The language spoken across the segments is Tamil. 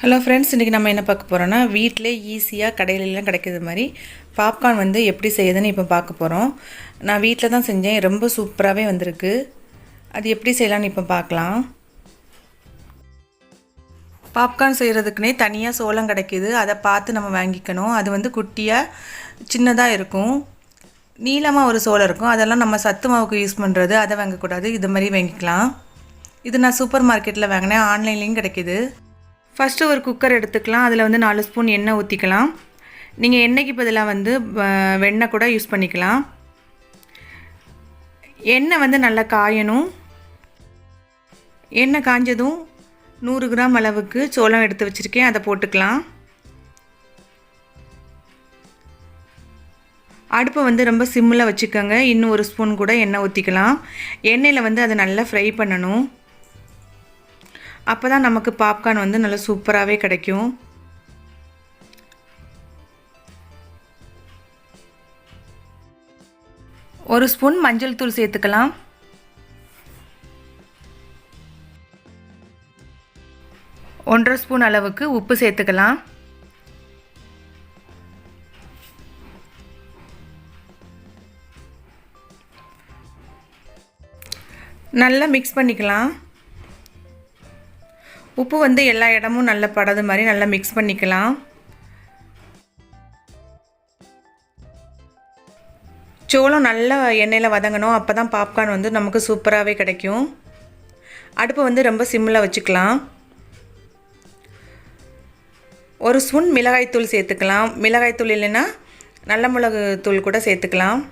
ஹலோ ஃப்ரெண்ட்ஸ், இன்றைக்கி நம்ம என்ன பார்க்க போகிறோன்னா வீட்டிலே ஈஸியாக கடையிலலாம் கிடைக்கிற மாதிரி பாப்கார்ன் வந்து எப்படி செய்யுதுன்னு இப்போ பார்க்க போகிறோம். நான் வீட்டில் தான் செஞ்சேன், ரொம்ப சூப்பராகவே வந்திருக்கு. அது எப்படி செய்யலான்னு இப்போ பார்க்கலாம். பாப்கார்ன் செய்கிறதுக்குனே தனியாக சோளம் கிடைக்கிது, அதை பார்த்து நம்ம வாங்கிக்கணும். அது வந்து குட்டியாக சின்னதாக இருக்கும், நீளமாக ஒரு சோளம் இருக்கும். அதெல்லாம் நம்ம சத்து மாவுக்கு யூஸ் பண்ணுறது, அதை வாங்கக்கூடாது, இது மாதிரி வாங்கிக்கலாம். இது நான் சூப்பர் மார்க்கெட்டில் வாங்கினேன், ஆன்லைன்லேயும் கிடைக்கிது. ஃபஸ்ட்டு ஒரு குக்கர் எடுத்துக்கலாம். அதில் வந்து 4 ஸ்பூன் எண்ணெய் ஊற்றிக்கலாம். நீங்கள் எண்ணெய்க்கு பதிலாக வந்து வெண்ணெய் கூட யூஸ் பண்ணிக்கலாம். எண்ணெய் வந்து நல்லா காயணும். எண்ணெய் காஞ்சதும் 100 கிராம் அளவுக்கு சோளம் எடுத்து வச்சுருக்கேன், அதை போட்டுக்கலாம். அடுப்பை வந்து ரொம்ப சிம்மில் வச்சுக்கோங்க. இன்னும் 1 ஸ்பூன் கூட எண்ணெய் ஊற்றிக்கலாம். எண்ணெயில் வந்து அதை நல்லா ஃப்ரை பண்ணணும். அப்போ தான் நமக்கு பாப்கார்ன் வந்து நல்லா சூப்பராகவே கிடைக்கும். ஒரு ஸ்பூன் மஞ்சள் தூள் சேர்த்துக்கலாம். ஒன்றரை ஸ்பூன் அளவுக்கு உப்பு சேர்த்துக்கலாம். நல்லா மிக்ஸ் பண்ணிக்கலாம். உப்பு வந்து எல்லா இடமும் நல்லா படாத மாதிரி நல்லா மிக்ஸ் பண்ணிக்கலாம். சோளம் நல்லா எண்ணெயில் வதங்கணும், அப்போ தான் பாப்கார்ன் வந்து நமக்கு சூப்பராகவே கிடைக்கும். அடுப்பை வந்து ரொம்ப சிம்மில் வச்சுக்கலாம். 1 ஸ்பூன் மிளகாய்த்தூள் சேர்த்துக்கலாம். மிளகாய்த்தூள் இல்லைன்னா நல்ல மிளகு தூள் கூட சேர்த்துக்கலாம்.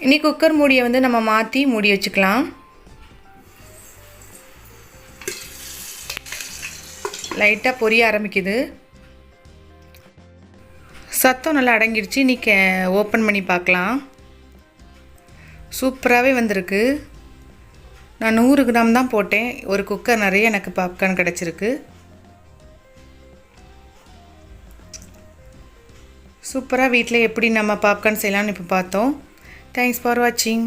இனி குக்கர் மூடியை வந்து நம்ம மாற்றி மூடி வச்சுக்கலாம். லைட்டாக பொரிய ஆரம்பிக்குது. சத்தம் நல்லா அடங்கிடுச்சு. இன்றைக்கி ஓப்பன் பண்ணி பார்க்கலாம். சூப்பராகவே வந்திருக்கு. நான் 100 கிராம் தான் போட்டேன், ஒரு குக்கர் நிறைய எனக்கு பாப்கார்ன் கிடச்சிருக்கு. சூப்பராக வீட்டில் எப்படி நம்ம பாப்கார்ன் செய்யலாம்னு இப்போ பார்த்தோம். Thanks for watching.